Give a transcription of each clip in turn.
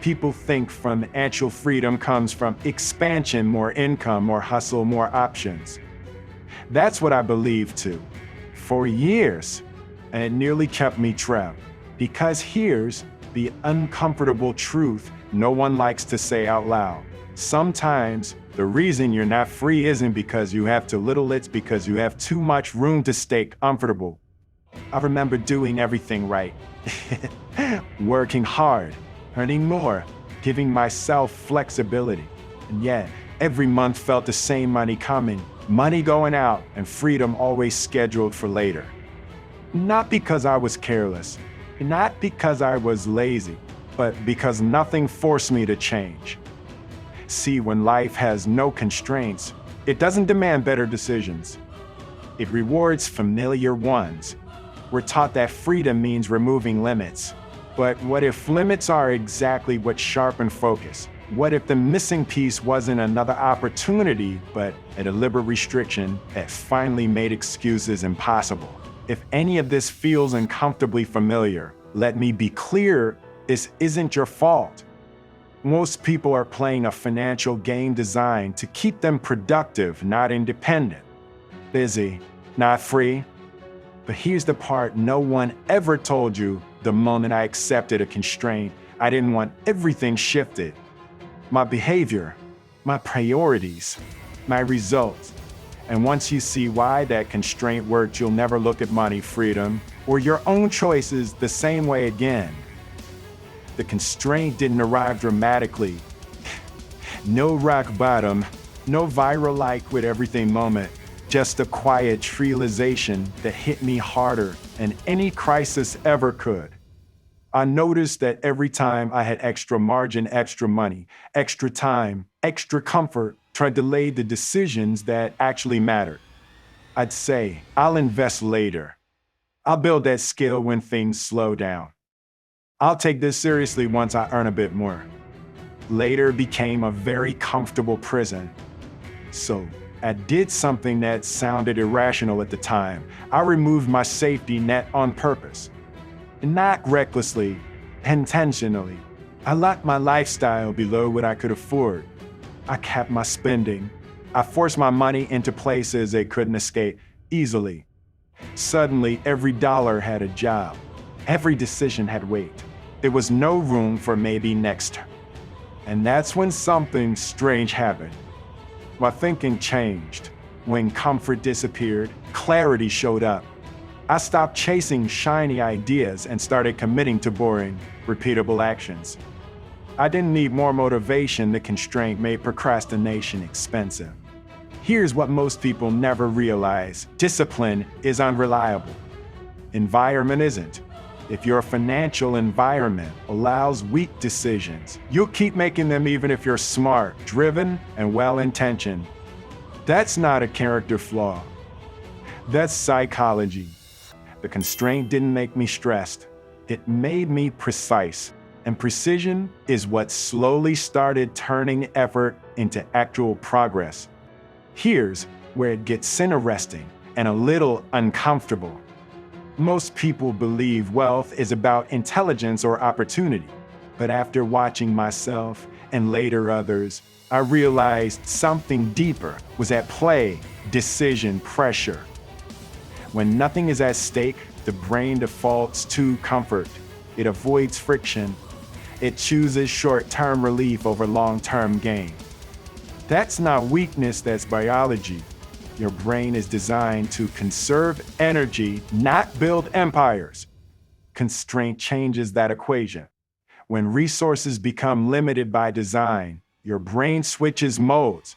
People think financial freedom comes from expansion, more income, more hustle, more options. That's what I believed too, for years, and it nearly kept me trapped. Because here's the uncomfortable truth no one likes to say out loud. Sometimes the reason you're not free isn't because you have too little, it's because you have too much room to stay comfortable. I remember doing everything right. Working hard, earning more, giving myself flexibility. And yet, every month felt the same: money coming, money going out, and freedom always scheduled for later. Not because I was careless, not because I was lazy, but because nothing forced me to change. See, when life has no constraints, it doesn't demand better decisions. It rewards familiar ones. We're taught that freedom means removing limits. But what if limits are exactly what sharpen focus? What if the missing piece wasn't another opportunity, but a deliberate restriction that finally made excuses impossible? If any of this feels uncomfortably familiar, let me be clear, this isn't your fault. Most people are playing a financial game designed to keep them productive, not independent. Busy, not free. But here's the part no one ever told you. The moment I accepted a constraint, I didn't want everything shifted. My behavior, my priorities, my results. And once you see why that constraint worked, you'll never look at money, freedom, or your own choices the same way again. The constraint didn't arrive dramatically. No rock bottom, no viral like with everything moment. Just a quiet realization that hit me harder than any crisis ever could. I noticed that every time I had extra margin, extra money, extra time, extra comfort, tried to delay the decisions that actually mattered. I'd say, I'll invest later. I'll build that skill when things slow down. I'll take this seriously once I earn a bit more. Later became a very comfortable prison. So I did something that sounded irrational at the time. I removed my safety net on purpose. Not recklessly, intentionally. I locked my lifestyle below what I could afford. I capped my spending. I forced my money into places it couldn't escape easily. Suddenly, every dollar had a job. Every decision had weight. There was no room for maybe next. And that's when something strange happened. My thinking changed. When comfort disappeared, clarity showed up. I stopped chasing shiny ideas and started committing to boring, repeatable actions. I didn't need more motivation. The constraint made procrastination expensive. Here's what most people never realize: discipline is unreliable. Environment isn't. If your financial environment allows weak decisions, you'll keep making them even if you're smart, driven, and well-intentioned. That's not a character flaw. That's psychology. The constraint didn't make me stressed. It made me precise. And precision is what slowly started turning effort into actual progress. Here's where it gets interesting and a little uncomfortable. Most people believe wealth is about intelligence or opportunity. But after watching myself and later others, I realized something deeper was at play: decision pressure. When nothing is at stake, the brain defaults to comfort. It avoids friction. It chooses short-term relief over long-term gain. That's not weakness, that's biology. Your brain is designed to conserve energy, not build empires. Constraint changes that equation. When resources become limited by design, your brain switches modes.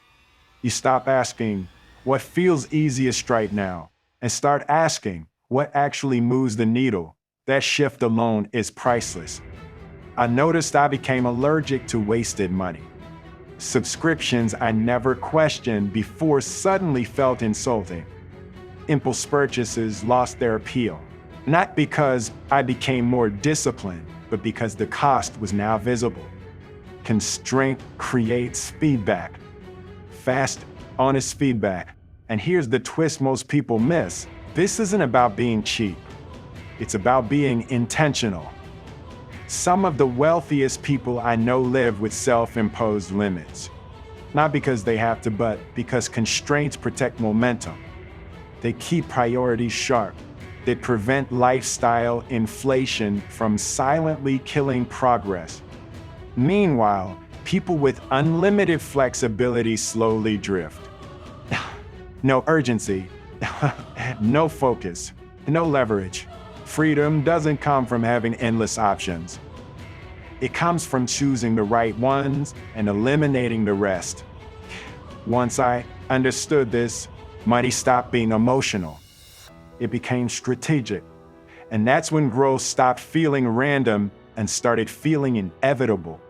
You stop asking, what feels easiest right now? And start asking, what actually moves the needle? That shift alone is priceless. I noticed I became allergic to wasted money. Subscriptions I never questioned before suddenly felt insulting. Impulse purchases lost their appeal, not because I became more disciplined, but because the cost was now visible. Constraint creates feedback. Fast, honest feedback. And here's the twist most people miss. This isn't about being cheap. It's about being intentional. Some of the wealthiest people I know live with self-imposed limits. Not because they have to, but because constraints protect momentum. They keep priorities sharp. They prevent lifestyle inflation from silently killing progress. Meanwhile, people with unlimited flexibility slowly drift. No urgency, no focus, no leverage. Freedom doesn't come from having endless options. It comes from choosing the right ones and eliminating the rest. Once I understood this, money stopped being emotional. It became strategic. And that's when growth stopped feeling random and started feeling inevitable.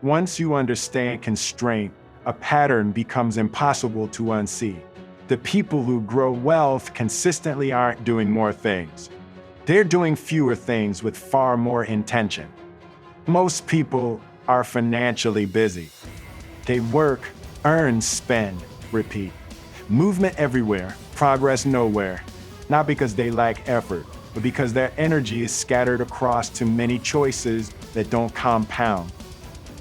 Once you understand constraint, a pattern becomes impossible to unsee. The people who grow wealth consistently aren't doing more things. They're doing fewer things with far more intention. Most people are financially busy. They work, earn, spend, repeat. Movement everywhere, progress nowhere. Not because they lack effort, but because their energy is scattered across too many choices that don't compound.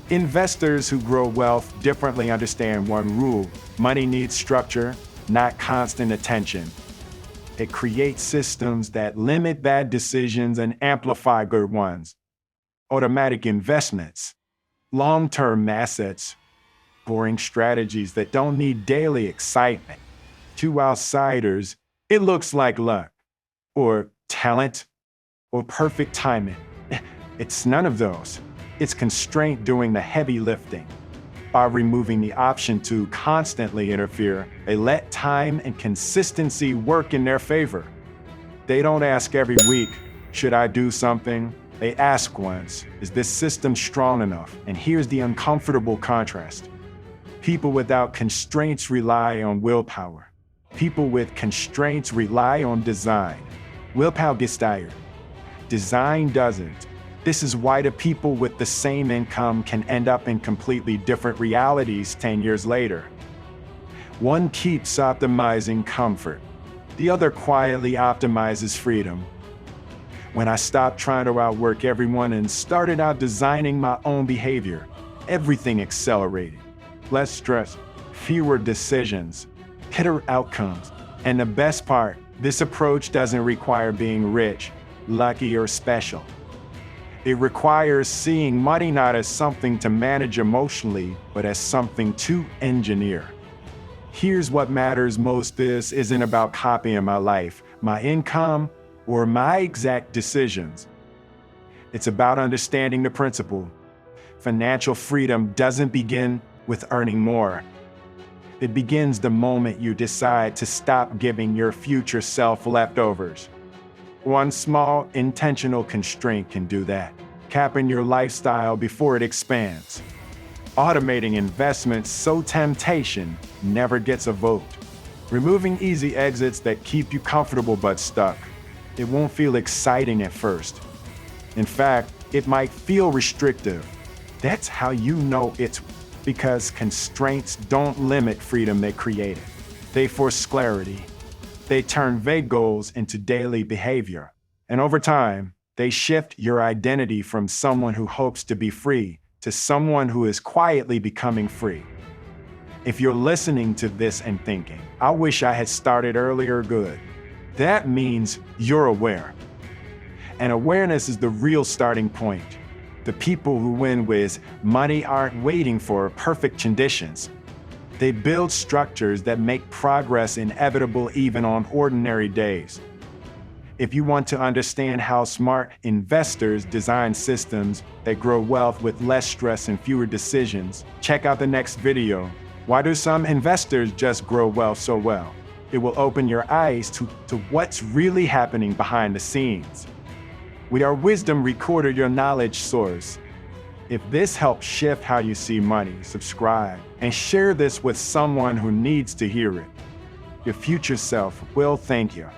Investors who grow wealth differently understand one rule: money needs structure, not constant attention. It creates systems that limit bad decisions and amplify good ones. Automatic investments, long-term assets, boring strategies that don't need daily excitement. To outsiders, it looks like luck, or talent, or perfect timing. It's none of those. It's constraint doing the heavy lifting. By removing the option to constantly interfere, they let time and consistency work in their favor. They don't ask every week, should I do something? They ask once, is this system strong enough? And here's the uncomfortable contrast. People without constraints rely on willpower. People with constraints rely on design. Willpower gets tired. Design doesn't. This is why the people with the same income can end up in completely different realities 10 years later. One keeps optimizing comfort. The other quietly optimizes freedom. When I stopped trying to outwork everyone and started out designing my own behavior, everything accelerated. Less stress, fewer decisions, better outcomes. And the best part, this approach doesn't require being rich, lucky, or special. It requires seeing money not as something to manage emotionally, but as something to engineer. Here's what matters most: this isn't about copying my life, my income, or my exact decisions. It's about understanding the principle. Financial freedom doesn't begin with earning more. It begins the moment you decide to stop giving your future self leftovers. One small, intentional constraint can do that, capping your lifestyle before it expands. Automating investments so temptation never gets a vote. Removing easy exits that keep you comfortable but stuck. It won't feel exciting at first. In fact, it might feel restrictive. That's how you know it's because constraints don't limit freedom, they create it. They force clarity. They turn vague goals into daily behavior. And over time, they shift your identity from someone who hopes to be free to someone who is quietly becoming free. If you're listening to this and thinking, I wish I had started earlier, good. That means you're aware. And awareness is the real starting point. The people who win with money aren't waiting for perfect conditions. They build structures that make progress inevitable even on ordinary days. If you want to understand how smart investors design systems that grow wealth with less stress and fewer decisions, check out the next video. Why do some investors just grow wealth so well? It will open your eyes to what's really happening behind the scenes. We are Wisdom Recorder, your knowledge source. If this helps shift how you see money, subscribe and share this with someone who needs to hear it. Your future self will thank you.